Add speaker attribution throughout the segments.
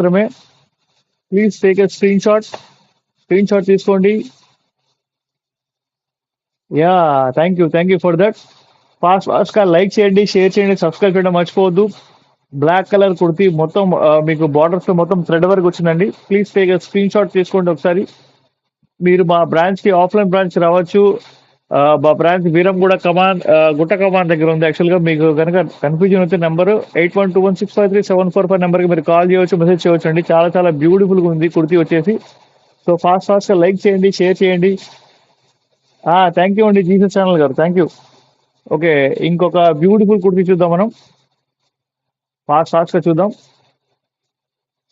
Speaker 1: మాత్రమే. Please take a screen shot. Screen shot తీసుకోండి. Yeah, thank you for that. Fast గా like చేయండి, share చేయండి, సబ్స్క్రైబ్ చేయడం మర్చిపోవద్దు. బ్లాక్ కలర్ కుర్తీ మొత్తం మీకు బార్డర్స్ తో మొత్తం థ్రెడ్ వరకు వచ్చిందండి. ప్లీజ్ టేక్ స్క్రీన్ షాట్ తీసుకోండి ఒకసారి. మీరు మా బ్రాంచ్ కి ఆఫ్లైన్ బ్రాంచ్ రావచ్చు. మా బ్రాంచ్ వీరంగూడ కమాన్ గుట్ట కమాన్ దగ్గర ఉంది. యాక్చువల్ గా మీకు కనుక కన్ఫ్యూజన్ అయితే నెంబర్ 8121653745 నెంబర్ కి మీరు కాల్ చేయవచ్చు, మెసేజ్ చేయవచ్చు అండి. చాలా చాలా బ్యూటిఫుల్ గా ఉంది కుర్తీ వచ్చేసి. సో ఫాస్ట్ గా లైక్ చేయండి, షేర్ చేయండి. థ్యాంక్ యూ అండి జీసస్ ఛానల్ గారు, థ్యాంక్ యూ. ఓకే, ఇంకొక బ్యూటిఫుల్ కుర్తీ చూద్దాం మనం. ఫాస్ట్ గా చూద్దాం.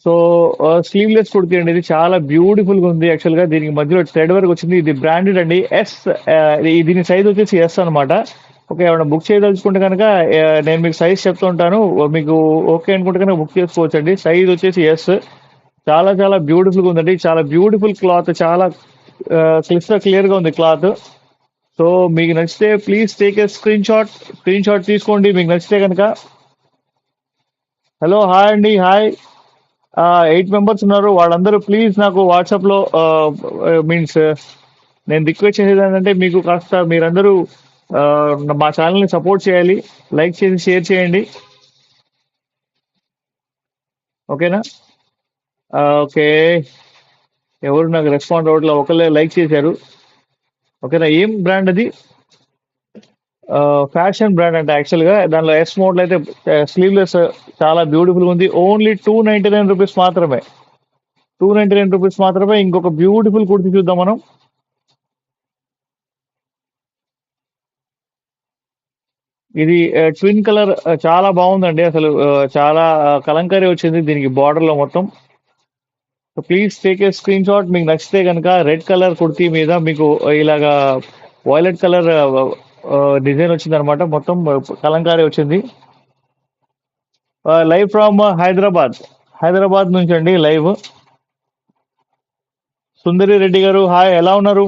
Speaker 1: సో స్లీవ్లెస్ కుర్తీ అండి, ఇది చాలా బ్యూటిఫుల్ గా ఉంది. యాక్చువల్ గా దీనికి మధ్యలో థ్రెడ్ వరకు వచ్చింది. ఇది బ్రాండెడ్ అండి, ఎస్. దీని సైజ్ వచ్చేసి ఎస్ అన్నమాట. ఓకే, ఏమైనా బుక్ చేయదలుచుకుంటే కనుక నేను మీకు సైజ్ చెప్తూ ఉంటాను. మీకు ఓకే అనుకుంటే కనుక బుక్ చేసుకోవచ్చు అండి. సైజ్ వచ్చేసి ఎస్. చాలా చాలా బ్యూటిఫుల్ గా ఉందండి. చాలా బ్యూటిఫుల్ క్లాత్, చాలా క్లియర్ గా ఉంది క్లాత్. సో మీకు నచ్చితే please take a screen shot. Screen shot తీసుకోండి మీకు నచ్చితే కనుక. హలో, హాయ్ అండి, హాయ్. 8 మెంబర్స్ ఉన్నారు. వాళ్ళందరూ ప్లీజ్ నాకు వాట్సాప్ లో మీన్స్ నేను రిక్వెస్ట్ చేసేది ఏంటంటే మీకు కాస్త మీరందరూ ఆ, మా ఛానల్ ని సపోర్ట్ చేయాలి. లైక్ చేసి షేర్ చేయండి. ఓకేనా? ఓకే, ఎవరు నాకు రెస్పాండ్ అవ్వట్లే, ఒకళ్ళే లైక్ చేశారు. ఓకేనా? ఏం బ్రాండ్ అది? ఫ్యాషన్ బ్రాండ్ అంటే యాక్చువల్ గా దానిలో ఎస్ మోడల్ అయితే స్లీవ్లెస్ చాలా బ్యూటిఫుల్ గా ఉంది. ఓన్లీ ₹299 మాత్రమే. ₹299 మాత్రమే. ఇంకొక బ్యూటిఫుల్ కుర్తి చూద్దాం మనం. ఇది ట్విన్ కలర్, చాలా బాగుందండి అసలు. చాలా కలంకారీ వచ్చింది దీనికి బార్డర్ లో మొత్తం. So please take a screen shot. మీకు నచ్చితే కనుక రెడ్ కలర్ కుర్తీ మీద మీకు ఇలాగా వైలెట్ కలర్ డిజైన్ వచ్చింది అనమాట. మొత్తం కలంకారీ వచ్చింది. Live from Hyderabad. హైదరాబాద్ నుంచి అండి లైవ్. సుందరి రెడ్డి గారు, హాయ్, ఎలా ఉన్నారు?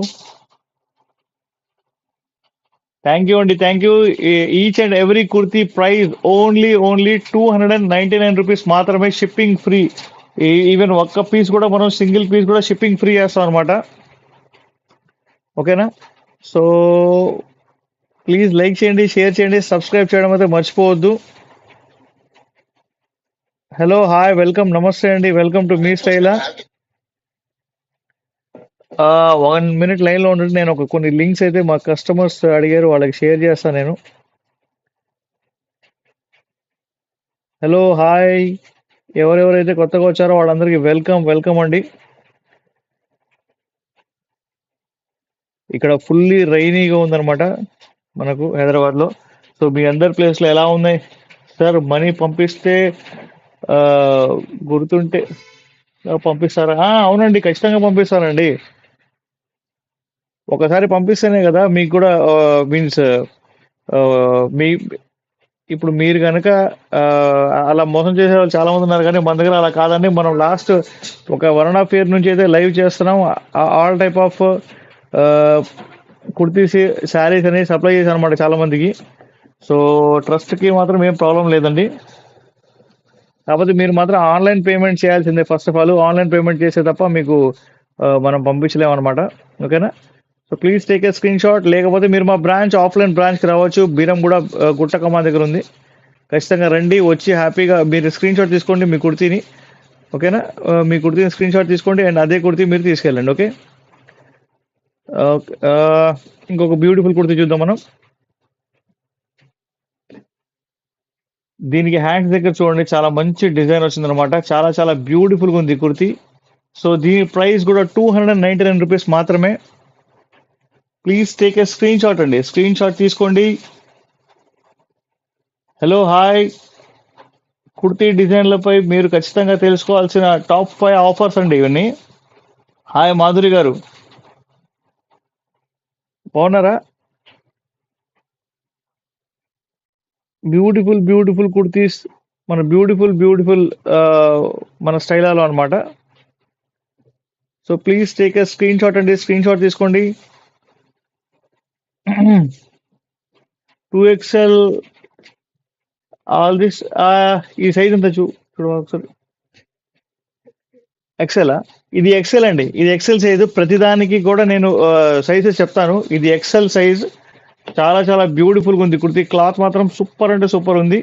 Speaker 1: థ్యాంక్ యూ అండి, thank you. Each and every kurti price only ₹299 మాత్రమే. Shipping free. ఈవెన్ ఒక్క పీస్ కూడా మనం సింగిల్ పీస్ కూడా షిప్పింగ్ ఫ్రీ చేస్తాం అనమాట. ఓకేనా? సో ప్లీజ్ లైక్ చేయండి, షేర్ చేయండి, సబ్స్క్రైబ్ చేయడం అయితే మర్చిపోవద్దు. హలో, హాయ్, వెల్కమ్, నమస్తే అండి, వెల్కమ్ టు మీ స్టైలా. 1 మినిట్ లైన్ లో ఉండండి. నేను కొన్ని లింక్స్ అయితే మా కస్టమర్స్ అడిగారు, వాళ్ళకి షేర్ చేస్తాను నేను. Hello, hi. ఎవరెవరైతే కొత్తగా వచ్చారో వాళ్ళందరికీ వెల్కమ్ అండి. ఇక్కడ ఫుల్లీ రైనీగా ఉందన్నమాట మనకు హైదరాబాద్ లో. సో మీ అందరి ప్లేస్ లో ఎలా ఉన్నాయి సార్? మనీ పంపిస్తే ఆ, గుర్తుంటే పంపిస్తారా? అవునండి, ఖచ్చితంగా పంపిస్తానండి. ఒకసారి పంపిస్తేనే కదా మీకు కూడా మీన్స్ మీ ఇప్పుడు మీరు కనుక అలా మోసం చేసే వాళ్ళు చాలా మంది ఉన్నారు, కానీ మన దగ్గర అలా కాదండి. మనం లాస్ట్ ఒక 1.5 year నుంచి అయితే లైవ్ చేస్తున్నాం. All type of kurtis, saris అనేవి సప్లై చేశాను అనమాట చాలా మందికి. సో ట్రస్ట్ కి మాత్రం ఏం ప్రాబ్లం లేదండి. కాకపోతే మీరు మాత్రం ఆన్లైన్ పేమెంట్ చేయాల్సిందే. First of all online payment చేస్తే తప్ప మీకు మనం పంపించలేము అనమాట. ఓకేనా? So please take a screen shot. లేకపోతే మీరు మా బ్రాంచ్ ఆఫ్లైన్ బ్రాంచ్కి రావచ్చు. బీరం కూడా గుట్టకమ్మ దగ్గర ఉంది. ఖచ్చితంగా రండి, వచ్చి హ్యాపీగా మీరు స్క్రీన్ షాట్ తీసుకోండి మీ కుర్తీని. ఓకేనా? మీ కుర్తీని స్క్రీన్ షాట్ తీసుకోండి అండ్ అదే కుర్తీ మీరు తీసుకెళ్ళండి. ఓకే. ఓకే, ఇంకొక బ్యూటిఫుల్ కుర్తీ చూద్దాం మనం. దీనికి హ్యాండ్స్ దగ్గర చూడండి, చాలా మంచి డిజైన్ వచ్చిందనమాట. చాలా చాలా బ్యూటిఫుల్ గా ఉంది ఈ కుర్తీ. సో దీని ప్రైస్ కూడా ₹299 మాత్రమే. Please take a screen shot అండి, స్క్రీన్ షాట్ తీసుకోండి. Hello, hi. కుర్తీ డిజైన్లపై మీరు ఖచ్చితంగా తెలుసుకోవాల్సిన టాప్ 5 ఆఫర్స్ అండి ఇవన్నీ. హాయ్ మాధురి గారు, బాగున్నారా? బ్యూటిఫుల్ కుర్తీస్, మన బ్యూటిఫుల్ మన స్టైలాలో అన్నమాట. So please take a screen shot అండి, స్క్రీన్ షాట్ తీసుకోండి. 2XL all this. ఈ సైజ్ ఎంత చూడ ఒకసారి. ఎక్సెల్ ఇది ఎక్సెల్ అండి, ఇది ఎక్సెల్ సైజు. ప్రతిదానికి కూడా నేను సైజెస్ చెప్తాను. ఇది ఎక్సెల్ సైజ్, చాలా చాలా బ్యూటిఫుల్ గా ఉంది కుర్తీ. క్లాత్ మాత్రం సూపర్ అంటే సూపర్ ఉంది.